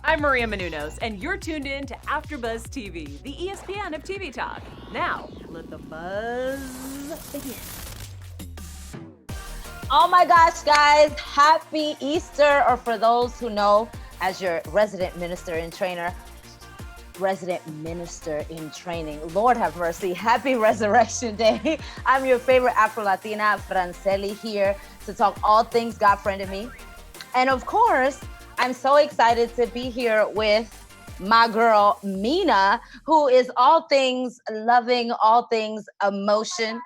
I'm Maria Menounos, and you're tuned in to AfterBuzz TV, the ESPN of TV talk. Now, let the buzz begin. Oh my gosh, guys, happy Easter, or for those who know, as your resident minister in training, Lord have mercy, happy Resurrection Day. I'm your favorite Afro-Latina, Franceli, here to talk all things God friended me. And of course, I'm so excited to be here with my girl, Mina, who is all things loving, all things emotion.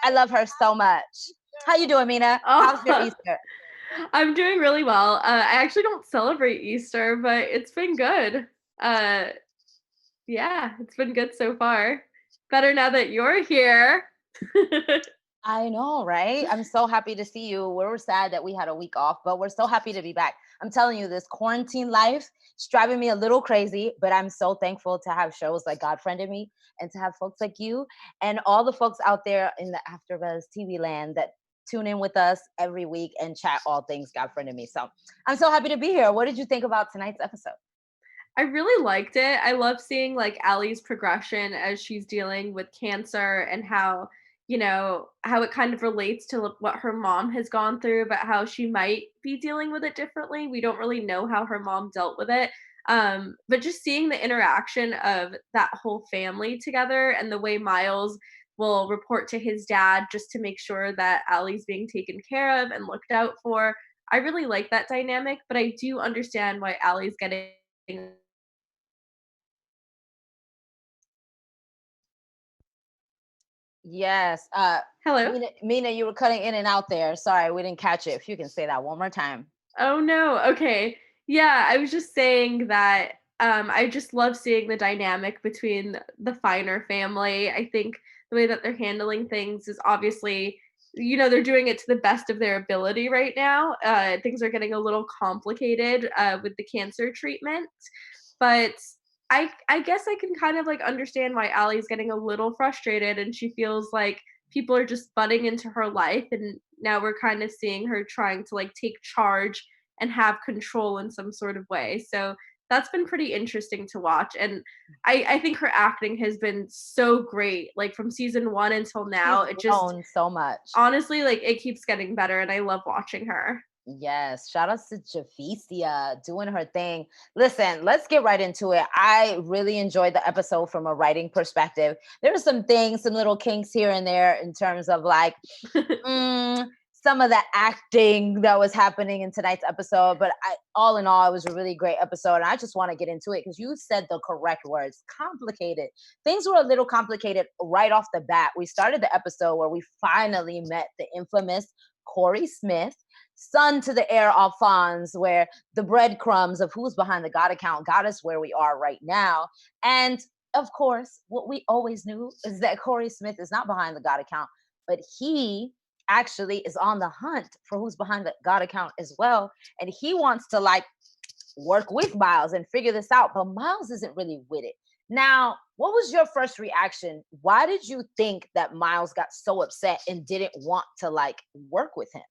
I love her so much. How you doing, Mina? How's your Easter? I'm doing really well. I actually don't celebrate Easter, but it's been good. Yeah, it's been good so far. Better now that you're here. I know, right? I'm so happy to see you. We were sad that we had a week off, but we're so happy to be back. I'm telling you, this quarantine life is driving me a little crazy, but I'm so thankful to have shows like God Friended Me and to have folks like you and all the folks out there in the AfterBuzz TV land that tune in with us every week and chat all things God Friended Me. So I'm so happy to be here. What did you think about tonight's episode? I really liked it. I love seeing like Allie's progression as she's dealing with cancer and how, how it kind of relates to what her mom has gone through, but how she might be dealing with it differently. We don't really know how her mom dealt with it. But just seeing the interaction of that whole family together and the way Myles will report to his dad just to make sure that Allie's being taken care of and looked out for. I really like that dynamic, but I do understand why Allie's getting. Yes. Hello? Mina, you were cutting in and out there. Sorry, we didn't catch it. If you can say that one more time. Oh, no. Okay. Yeah, I was just saying that, I just love seeing the dynamic between the Finer family. I think the way that they're handling things is obviously, they're doing it to the best of their ability right now. Things are getting a little complicated, with the cancer treatment, but I guess I can kind of, like, understand why Allie's getting a little frustrated, and she feels like people are just butting into her life, and now we're kind of seeing her trying to, like, take charge and have control in some sort of way. So that's been pretty interesting to watch, and I think her acting has been so great, like, from season 1 until She's now. It just grown so much. honestly, like, it keeps getting better, and I love watching her. Yes, shout out to Javicia doing her thing. Listen, let's get right into it. I really enjoyed the episode from a writing perspective. There were some things, some little kinks here and there in terms of like some of the acting that was happening in tonight's episode. But all in all, it was a really great episode. And I just want to get into it because you said the correct words complicated. Things were a little complicated right off the bat. We started the episode where we finally met the infamous Cory Smith, son to the heir Alphonse, where the breadcrumbs of who's behind the God account got us where we are right now. And of course, what we always knew is that Cory Smith is not behind the God account, but he actually is on the hunt for who's behind the God account as well. And he wants to like work with Myles and figure this out, but Myles isn't really with it. Now, what was your first reaction? Why did you think that Myles got so upset and didn't want to like work with him?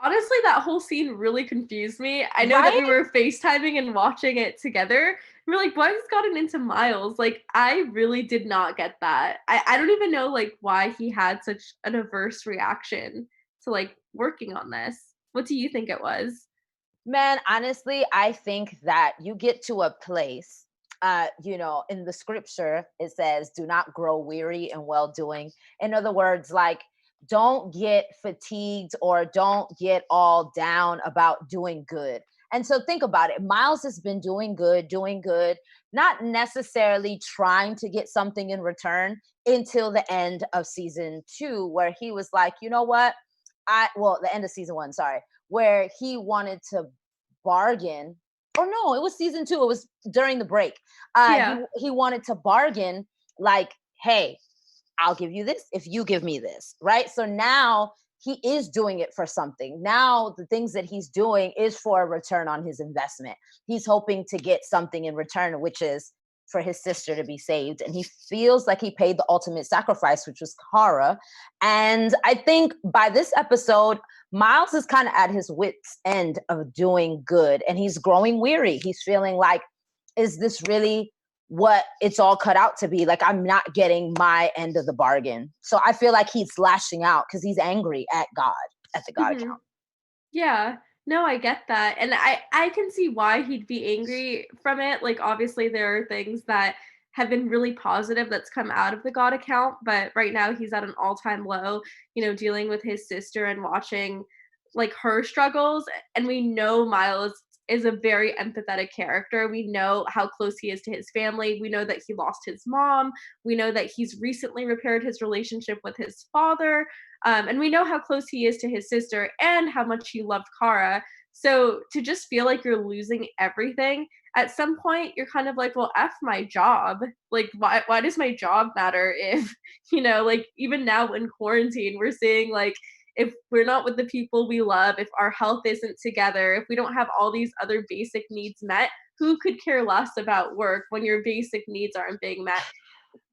Honestly, that whole scene really confused me. I know that we Right? were FaceTiming and watching it together. And we're like, why has gotten into Myles? Like, I really did not get that. I don't even know like why he had such an averse reaction to like working on this. What do you think it was? Man, honestly, I think that you get to a place, in the scripture, it says, do not grow weary in well doing. In other words, like, don't get fatigued or don't get all down about doing good. And so think about it. Myles has been doing good, not necessarily trying to get something in return until the end of season 2, where he was like, you know what? The end of season 1, sorry, where he wanted to bargain, or no, it was season 2, it was during the break. Yeah. He wanted to bargain, like, hey, I'll give you this if you give me this, right? So now he is doing it for something. Now the things that he's doing is for a return on his investment. He's hoping to get something in return, which is for his sister to be saved. And he feels like he paid the ultimate sacrifice, which was Cara. And I think by this episode, Myles is kind of at his wit's end of doing good, and he's growing weary. He's feeling like, is this really what it's all cut out to be? Like, I'm not getting my end of the bargain. So I feel like he's lashing out because he's angry at God, at the God Mhm. account. Yeah. No, I get that. And I can see why he'd be angry from it. Like obviously there are things that have been really positive that's come out of the God account, but right now he's at an all-time low, dealing with his sister and watching like her struggles. And we know Myles is a very empathetic character. We know how close he is to his family. We know that he lost his mom. We know that he's recently repaired his relationship with his father. And we know how close he is to his sister and how much he loved Cara. So to just feel like you're losing everything, at some point you're kind of like, well, F my job. Like, why does my job matter if, like even now in quarantine, we're seeing like, if we're not with the people we love, if our health isn't together, if we don't have all these other basic needs met, who could care less about work when your basic needs aren't being met?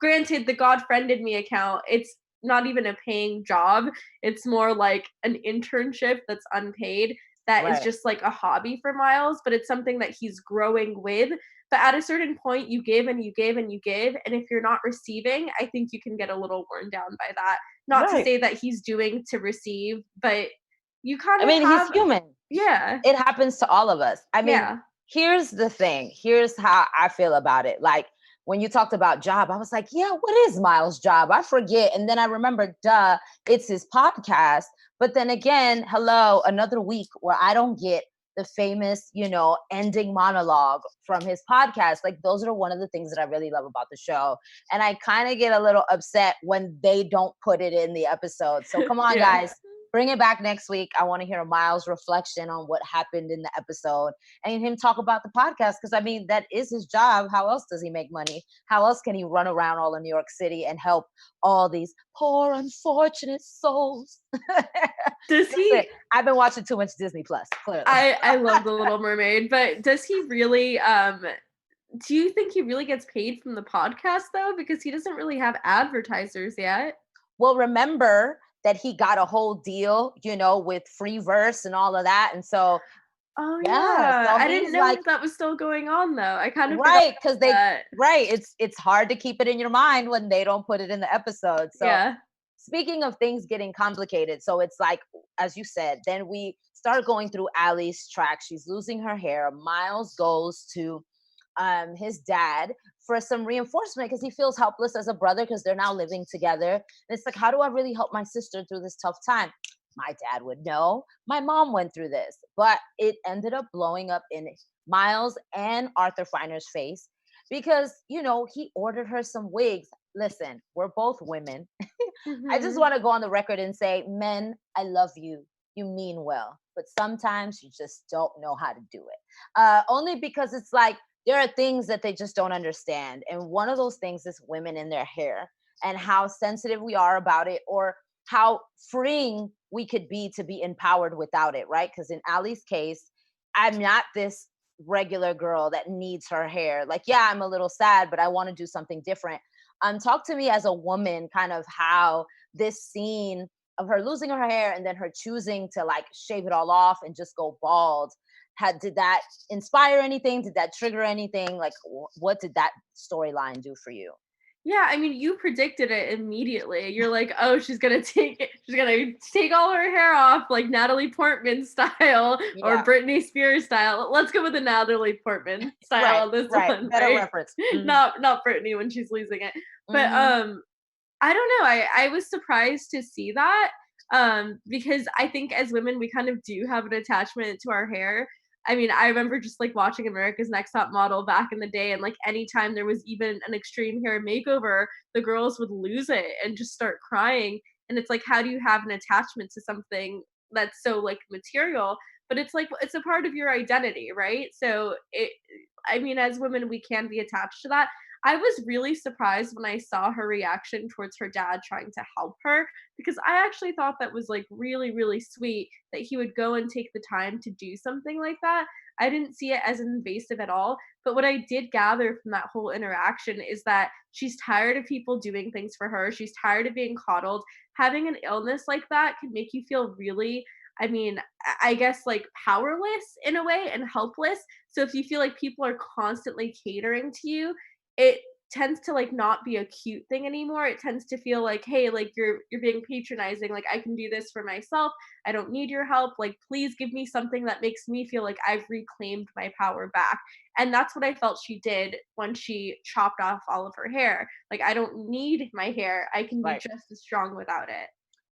Granted, the God friended me account, it's not even a paying job. It's more like an internship that's unpaid. That is Right. just like a hobby for Myles, but it's something that he's growing with. But at a certain point, you give and you give and you give. And if you're not receiving, I think you can get a little worn down by that. Not to Right. say that he's doing to receive, but you kind I of mean, he's have, human. yeah, It happens to all of us. I mean, yeah. here's the thing. Here's how I feel about it. Like, when you talked about job, I was like, yeah, what is Myles' job? I forget. And then I remember, duh, it's his podcast. But then again, hello, another week where I don't get the famous, ending monologue from his podcast. Like, those are one of the things that I really love about the show. And I kind of get a little upset when they don't put it in the episode. So come on, Yeah. guys. Bring it back next week. I want to hear a Myles reflection on what happened in the episode and him talk about the podcast. Because I mean, that is his job. How else does he make money? How else can he run around all of New York City and help all these poor, unfortunate souls? Does Listen, he I've been watching too much Disney Plus, clearly. I love The Little Mermaid, but does he really do you think he really gets paid from the podcast though? Because he doesn't really have advertisers yet. Well, remember that he got a whole deal, with free verse and all of that. And so, Oh yeah, yeah. so I didn't he's know like, that that was still going on though. I kind of forgot right, because about that. it's hard to keep it in your mind when they don't put it in the episode. So Yeah. speaking of things getting complicated, so it's like, as you said, then we start going through Allie's track. She's losing her hair. Myles goes to his dad for some reinforcement because he feels helpless as a brother because they're now living together. And it's like, how do I really help my sister through this tough time? My dad would know. My mom went through this, but it ended up blowing up in Myles and Arthur Finer's face because, he ordered her some wigs. Listen, we're both women. I just Mhm. want to go on the record and say, men, I love you. You mean well, but sometimes you just don't know how to do it. Only because it's like there are things that they just don't understand. And one of those things is women in their hair and how sensitive we are about it, or how freeing we could be to be empowered without it, right? Because in Allie's case, I'm not this regular girl that needs her hair. Like, yeah, I'm a little sad, but I want to do something different. Talk to me as a woman, kind of how this scene of her losing her hair and then her choosing to like shave it all off and just go bald, did that inspire anything? Did that trigger anything? Like, what did that storyline do for you? Yeah, I mean, you predicted it immediately. You're like, "Oh, she's gonna take all her hair off like Natalie Portman style or Yeah. Britney Spears style." Let's go with the Natalie Portman style Right, on this right. one, Better right? reference. Hmm. Not Britney when she's losing it. But Hmm. I don't know. I was surprised to see that because I think as women we kind of do have an attachment to our hair. I mean, I remember just like watching America's Next Top Model back in the day, and like anytime there was even an extreme hair makeover, the girls would lose it and just start crying. And it's like, how do you have an attachment to something that's so like material? But it's like it's a part of your identity, right? So I mean, as women, we can be attached to that. I was really surprised when I saw her reaction towards her dad trying to help her because I actually thought that was like really, really sweet that he would go and take the time to do something like that. I didn't see it as invasive at all. But what I did gather from that whole interaction is that she's tired of people doing things for her. She's tired of being coddled. Having an illness like that can make you feel really, I mean, I guess like powerless in a way and helpless. So if you feel like people are constantly catering to you, it tends to like not be a cute thing anymore. It tends to feel like, hey, like you're being patronizing. Like I can do this for myself. I don't need your help. Like please give me something that makes me feel like I've reclaimed my power back. And that's what I felt she did when she chopped off all of her hair. Like I don't need my hair. I can be Right. just as strong without it.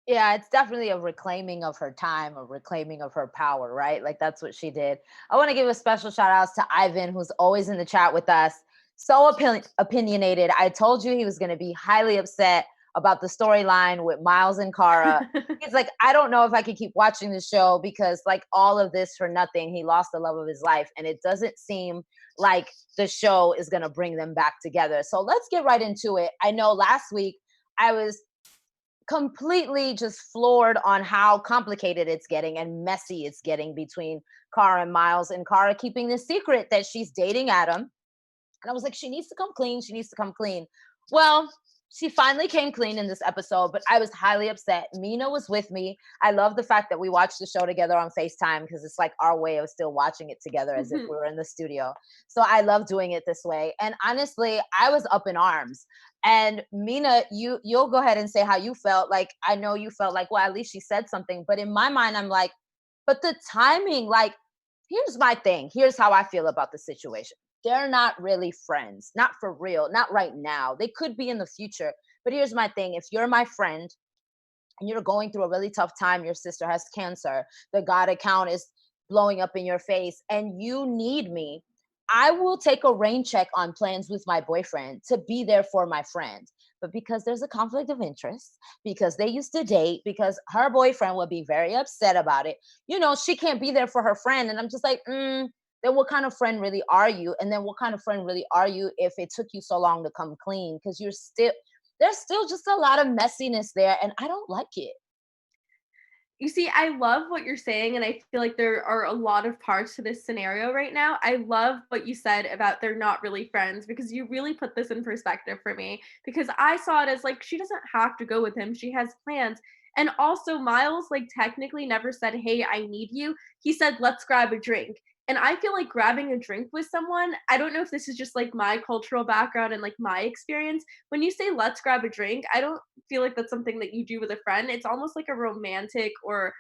Yeah, it's definitely a reclaiming of her time, a reclaiming of her power, right? Like that's what she did. I want to give a special shout outs to Ivan, who's always in the chat with us. So opinionated. I told you he was going to be highly upset about the storyline with Myles and Cara. He's like, I don't know if I could keep watching the show because, like, all of this for nothing. He lost the love of his life, and it doesn't seem like the show is going to bring them back together. So let's get right into it. I know last week I was completely just floored on how complicated it's getting and messy it's getting between Cara and Myles, and Cara keeping the secret that she's dating Adam. And I was like, she needs to come clean. She needs to come clean. Well, she finally came clean in this episode, but I was highly upset. Mina was with me. I love the fact that we watched the show together on FaceTime because it's like our way of still watching it together as if we were in the studio. So I love doing it this way. And honestly, I was up in arms. And Mina, you'll go ahead and say how you felt. Like I know you felt like, well, at least she said something. But in my mind, I'm like, but the timing, like, here's my thing. Here's how I feel about the situation. They're not really friends, not for real, not right now. They could be in the future. But here's my thing. If you're my friend and you're going through a really tough time, your sister has cancer, the God account is blowing up in your face, and you need me, I will take a rain check on plans with my boyfriend to be there for my friend. But because there's a conflict of interest, because they used to date, because her boyfriend would be very upset about it, she can't be there for her friend. And I'm just like, then what kind of friend really are you? And then what kind of friend really are you if it took you so long to come clean? Because there's still just a lot of messiness there, and I don't like it. You see, I love what you're saying, and I feel like there are a lot of parts to this scenario right now. I love what you said about they're not really friends because you really put this in perspective for me. Because I saw it as like she doesn't have to go with him, she has plans. And also, Myles, like, technically never said, hey, I need you. He said, let's grab a drink. And I feel like grabbing a drink with someone, I don't know if this is just like my cultural background and like my experience. When you say let's grab a drink, I don't feel like that's something that you do with a friend. It's almost like a romantic or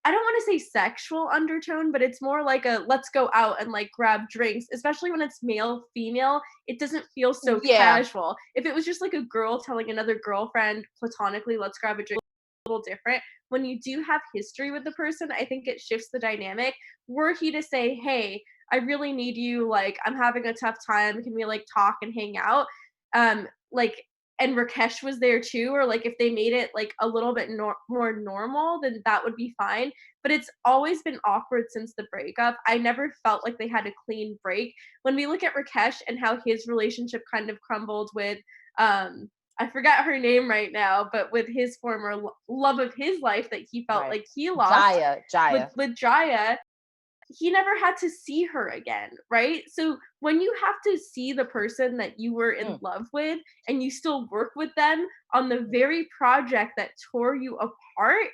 I don't want to say sexual undertone, but it's more like a let's go out and like grab drinks, especially when it's male, female. It doesn't feel so Yeah. casual. If it was just like a girl telling another girlfriend platonically, let's grab a drink, a little different. When you do have history with the person, I think it shifts the dynamic. Were he to say, hey, I really need you, like, I'm having a tough time. Can we like talk and hang out? Like and Rakesh was there too, or like if they made it like a little bit more normal, then that would be fine. But it's always been awkward since the breakup. I never felt like they had a clean break. When we look at Rakesh and how his relationship kind of crumbled with, I forgot her name right now, but with his former love of his life that he felt Right. like he lost Jaya. with Jaya, he never had to see her again, right? So when you have to see the person that you were in Mm. love with and you still work with them on the very project that tore you apart,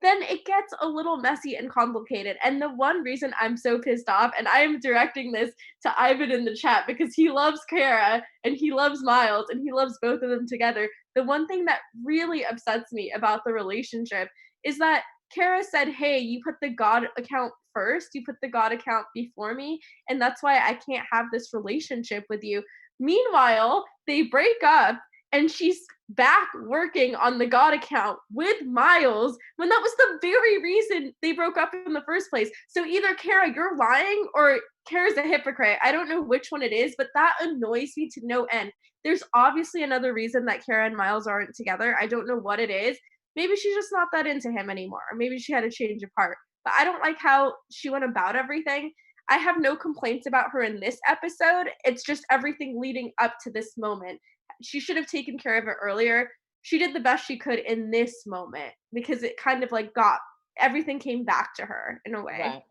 then it gets a little messy and complicated. And the one reason I'm so pissed off, and I am directing this to Ivan in the chat because he loves Cara and he loves Myles and he loves both of them together. The one thing that really upsets me about the relationship is that Cara said, hey, you put the God account first. You put the God account before me. And that's why I can't have this relationship with you. Meanwhile, they break up and she's back working on the God account with Myles when that was the very reason they broke up in the first place. So either Cara, you're lying or Kara's a hypocrite. I don't know which one it is, but that annoys me to no end. There's obviously another reason that Cara and Myles aren't together. I don't know what it is. Maybe she's just not that into him anymore, or maybe she had a change of heart. But I don't like how she went about everything. I have no complaints about her in this episode. It's just everything leading up to this moment. She should have taken care of it earlier. She did the best she could in this moment because it kind of like got everything came back to her in a way. Right.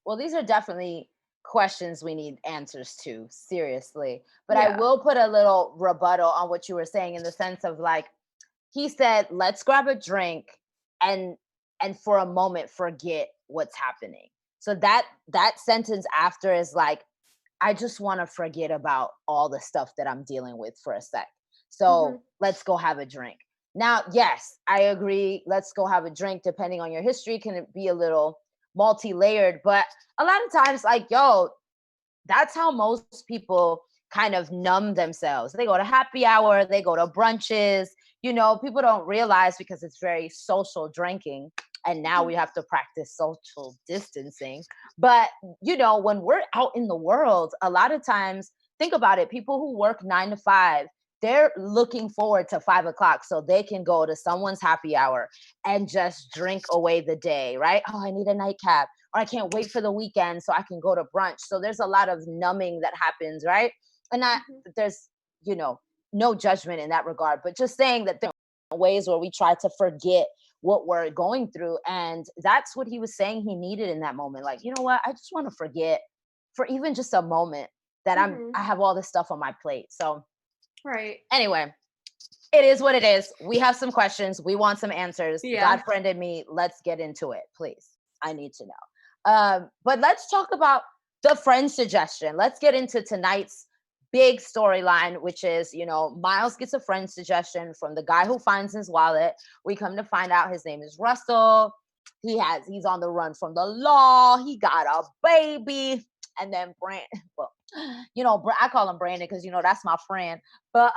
Well, these are definitely questions we need answers to, seriously. But I Yeah. will put a little rebuttal on what you were saying, in the sense of like, he said, let's grab a drink and for a moment forget what's happening. So that sentence after is like, I just want to forget about all the stuff that I'm dealing with for a sec. Mhm. So let's go have a drink. Now, yes, I agree. Let's go have a drink. Depending on your history, can it be a little multi-layered? But a lot of times, like, yo, that's how most people kind of numb themselves. They go to happy hour, they go to brunches. People don't realize, because it's very social drinking. And now Mhm. we have to practice social distancing. But, when we're out in the world, a lot of times, think about it, people who work 9 to 5, they're looking forward to 5 o'clock so they can go to someone's happy hour and just drink away the day, right? Oh, I need a nightcap, or I can't wait for the weekend so I can go to brunch. So there's a lot of numbing that happens, right? And Mhm. there's, no judgment in that regard, but just saying that there are ways where we try to forget what we're going through. And that's what he was saying he needed in that moment. Like, you know what? I just want to forget for even just a moment that Mhm. I have all this stuff on my plate. So Right. anyway, it is what it is. We have some questions. We want some answers. Yeah. God friended me. Let's get into it, please. I need to know. But let's talk about the friend suggestion. Let's get into tonight's big storyline, which is, Myles gets a friend suggestion from the guy who finds his wallet. We come to find out his name is Russell. He's on the run from the law. He got a baby. And then well, I call him Brandon because that's my friend. But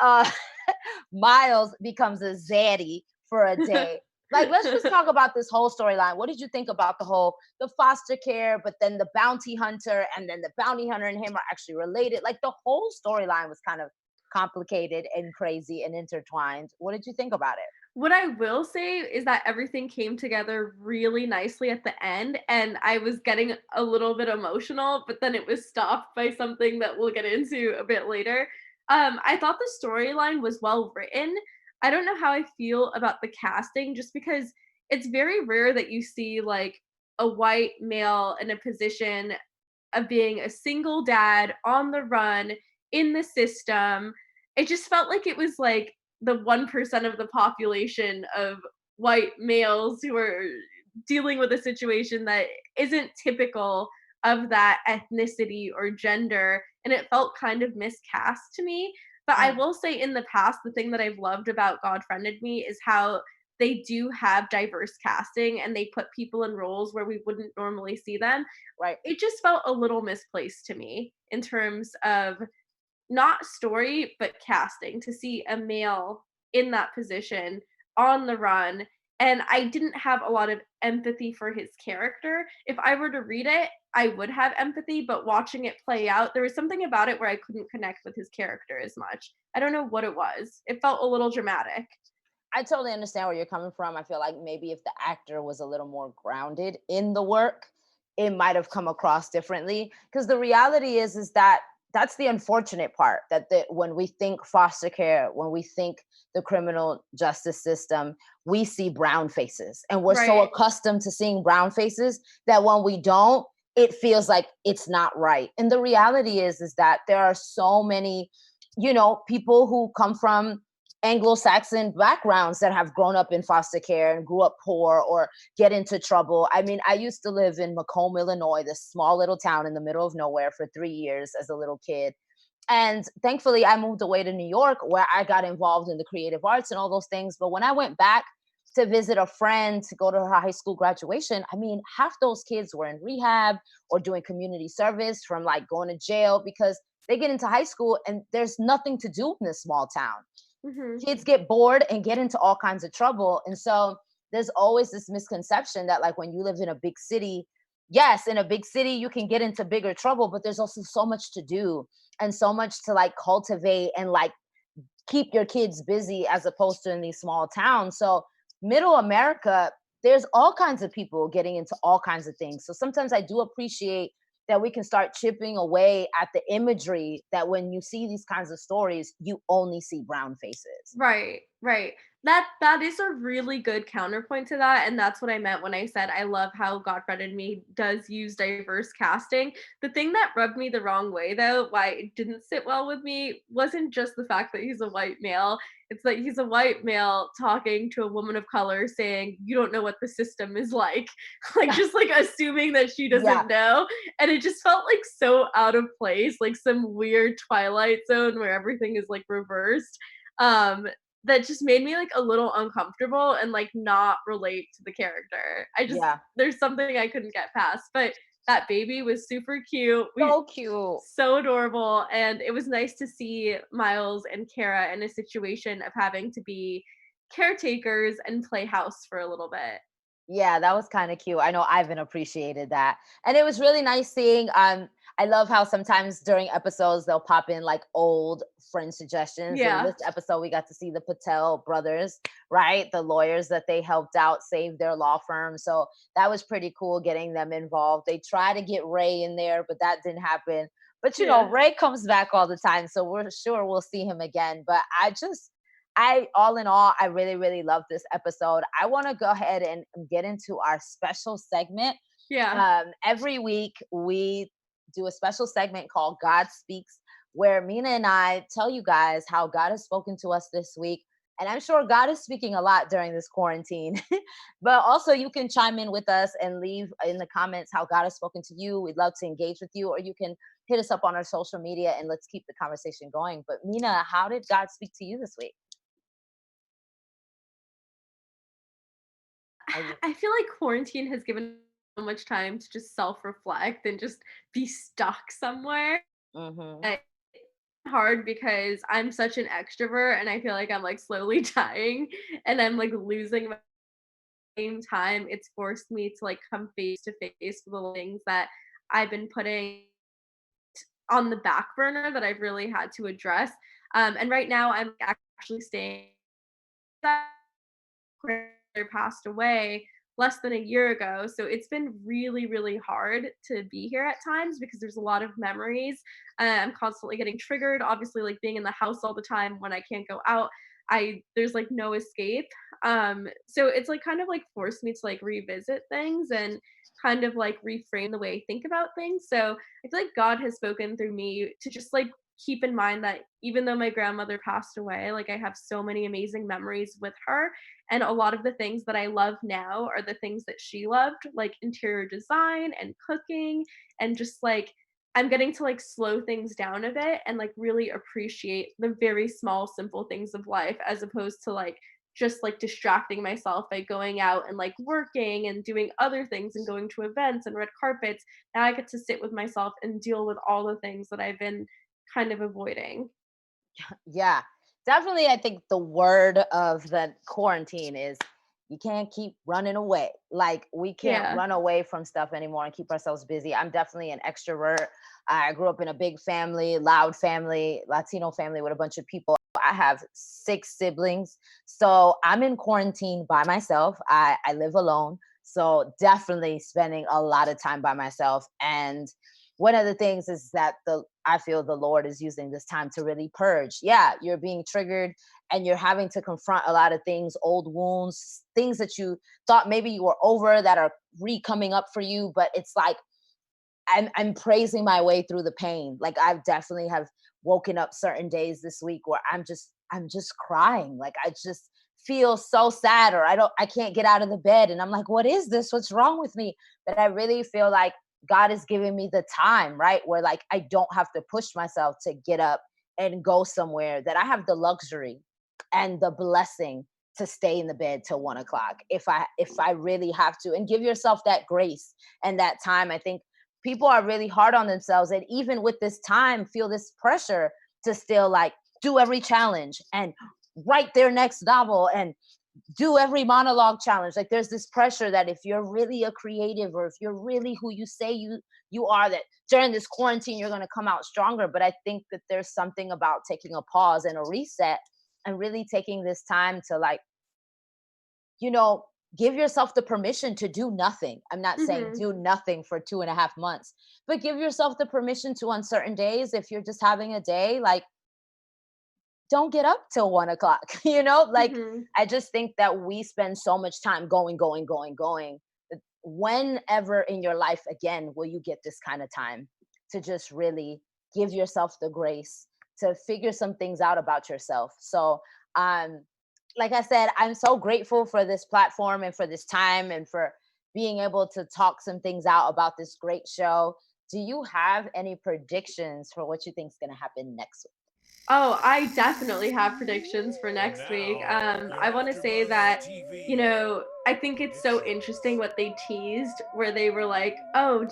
Myles becomes a zaddy for a day. Like, let's just talk about this whole storyline. What did you think about the foster care, but then the bounty hunter, and then the bounty hunter and him are actually related? Like, the whole storyline was kind of complicated and crazy and intertwined. What did you think about it? What I will say is that everything came together really nicely at the end, and I was getting a little bit emotional, but then it was stopped by something that we'll get into a bit later. I thought the storyline was well written. I don't know how I feel about the casting, just because it's very rare that you see like a white male in a position of being a single dad on the run in the system. It just felt like it was like the 1% of the population of white males who are dealing with a situation that isn't typical of that ethnicity or gender, and it felt kind of miscast to me. But I Mm, will say, in the past, the thing that I've loved about God Friended Me is how they do have diverse casting and they put people in roles where we wouldn't normally see them. right. It just felt a little misplaced to me in terms of not story, but casting, to see a male in that position on the run. And I didn't have a lot of empathy for his character. If I were to read it, I would have empathy, but watching it play out, there was something about it where I couldn't connect with his character as much. I don't know what it was. It felt a little dramatic. I totally understand where you're coming from. I feel like maybe if the actor was a little more grounded in the work, it might have come across differently. Because the reality is that that's the unfortunate part, that when we think foster care, when we think the criminal justice system, we see brown faces, and we're so Right. accustomed to seeing brown faces that when we don't, it feels like it's not right. And the reality is that there are so many, people who come from Anglo-Saxon backgrounds that have grown up in foster care and grew up poor or get into trouble. I mean, I used to live in Macomb, Illinois, this small little town in the middle of nowhere, for 3 years as a little kid. And thankfully, I moved away to New York, where I got involved in the creative arts and all those things. But when I went back to visit a friend to go to her high school graduation, I mean, half those kids were in rehab or doing community service from like going to jail, because they get into high school and there's nothing to do in this small town. Mhm. Kids get bored and get into all kinds of trouble. And so there's always this misconception that, like, when you live in a big city, yes, in a big city you can get into bigger trouble, but there's also so much to do and so much to like cultivate and like keep your kids busy, as opposed to in these small towns. So middle America, there's all kinds of people getting into all kinds of things. So sometimes I do appreciate that we can start chipping away at the imagery, that when you see these kinds of stories, you only see brown faces. Right. Right. That is a really good counterpoint to that, and that's what I meant when I said I love how Godfred and Me does use diverse casting. The thing that rubbed me the wrong way though, why it didn't sit well with me, wasn't just the fact that he's a white male. It's that he's a white male talking to a woman of color saying, "You don't know what the system is like." Like just like assuming that she Yeah. doesn't know. And it just felt like so out of place, like some weird Twilight Zone where everything is like reversed. Um that just made me, like, a little uncomfortable and, like, not relate to the character. I just Yeah. there's something I couldn't get past, but that baby was super cute. We So cute. so adorable, and it was nice to see Myles and Cara in a situation of having to be caretakers and play house for a little bit. Yeah, that was kind of cute. I know Ivan appreciated that. And it was really nice seeing I love how sometimes during episodes they'll pop in like old friend suggestions. And Yeah. this episode we got to see the Patel brothers, right? The lawyers that they helped out save their law firm. So that was pretty cool getting them involved. They try to get Ray in there, but that didn't happen. But you know, Yeah. Ray comes back all the time, so we're sure we'll see him again. But I all in all, I really, really love this episode. I want to go ahead and get into our special segment. Yeah. Every week we do a special segment called God Speaks, where Mina and I tell you guys how God has spoken to us this week. And I'm sure God is speaking a lot during this quarantine. But also, you can chime in with us and leave in the comments how God has spoken to you. We'd love to engage with you, or you can hit us up on our social media and let's keep the conversation going. But Mina, how did God speak to you this week? Are you? I feel like quarantine has given so much time to just self-reflect and just be stuck somewhere. Mhm. Hard because I'm such an extrovert and I feel like I'm like slowly dying and I'm like losing my same time. It's forced me to like come face to face with the things that I've been putting on the back burner that I've really had to address. And right now I'm actually staying passed away less than a year ago. So it's been really, really hard to be here at times because there's a lot of memories. I'm constantly getting triggered. Obviously, like being in the house all the time when I can't go out. There's like no escape. So it's like kind of like forced me to like revisit things and kind of like reframe the way I think about things. So I feel like God has spoken through me to just like keep in mind that even though my grandmother passed away, like I have so many amazing memories with her, and a lot of the things that I love now are the things that she loved, like interior design and cooking, and just like I'm getting to like slow things down a bit and like really appreciate the very small, simple things of life as opposed to like just like distracting myself by going out and like working and doing other things and going to events and red carpets. Now I get to sit with myself and deal with all the things that I've been kind of avoiding. Yeah, definitely. I think the word of the quarantine is you can't keep running away. Like, we can't Yeah. run away from stuff anymore and keep ourselves busy. I'm definitely an extrovert. I grew up in a big family, loud family, Latino family with a bunch of people. I have 6 siblings. So I'm in quarantine by myself. I live alone. So definitely spending a lot of time by myself. And one of the things is that the I feel the Lord is using this time to really purge. Yeah, you're being triggered and you're having to confront a lot of things, old wounds, things that you thought maybe you were over that are coming up for you. But it's like I'm praising my way through the pain. Like, I've definitely have woken up certain days this week where I'm just crying. Like, I just feel so sad, or I can't get out of the bed and I'm like, what is this? What's wrong with me? But I really feel like God is giving me the time, right? Where like I don't have to push myself to get up and go somewhere, that I have the luxury and the blessing to stay in the bed till 1 o'clock if I really have to, and give yourself that grace and that time. I think people are really hard on themselves, and even with this time feel this pressure to still like do every challenge and write their next novel and do every monologue challenge. Like, there's this pressure that if you're really a creative, or if you're really who you say you are, that during this quarantine you're going to come out stronger. But I think that there's something about taking a pause and a reset and really taking this time to, like, you know, give yourself the permission to do nothing. I'm not saying Mhm. do nothing for 2.5 months, but give yourself the permission to, on certain days, if you're just having a day, like, don't get up till 1 o'clock. Like, Mhm. I just think that we spend so much time going, going, going, going. Whenever in your life again will you get this kind of time to just really give yourself the grace to figure some things out about yourself? So, um, like I said, I'm so grateful for this platform and for this time and for being able to talk some things out about this great show. Do you have any predictions for what you think is going to happen next week? Oh, I definitely have predictions for next week. I want to say that, I think it's so interesting what they teased, where they were like, "Oh,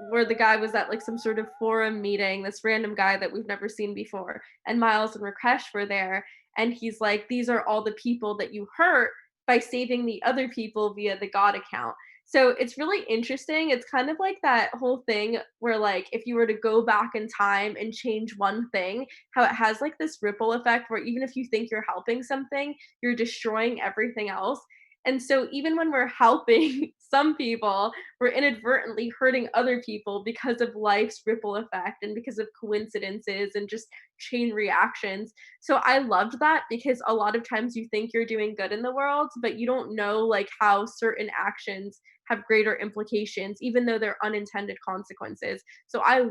where the guy was at like some sort of forum meeting, this random guy that we've never seen before, and Myles and Rakesh were there, and he's like, these are all the people that you hurt by saving the other people via the God account." So it's really interesting. It's kind of like that whole thing where, like, if you were to go back in time and change one thing, how it has like this ripple effect where even if you think you're helping something, you're destroying everything else. And so even when we're helping some people, we're inadvertently hurting other people because of life's ripple effect and because of coincidences and just chain reactions. So I loved that because a lot of times you think you're doing good in the world, but you don't know like how certain actions have greater implications, even though they're unintended consequences. So I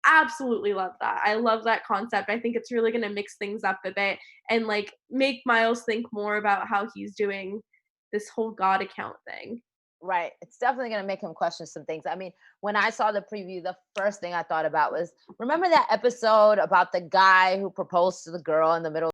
absolutely love that. I love that concept. I think it's really going to mix things up a bit and like make Myles think more about how he's doing this whole God account thing. Right. It's definitely going to make him question some things. I mean, when I saw the preview, the first thing I thought about was, remember that episode about the guy who proposed to the girl in the middle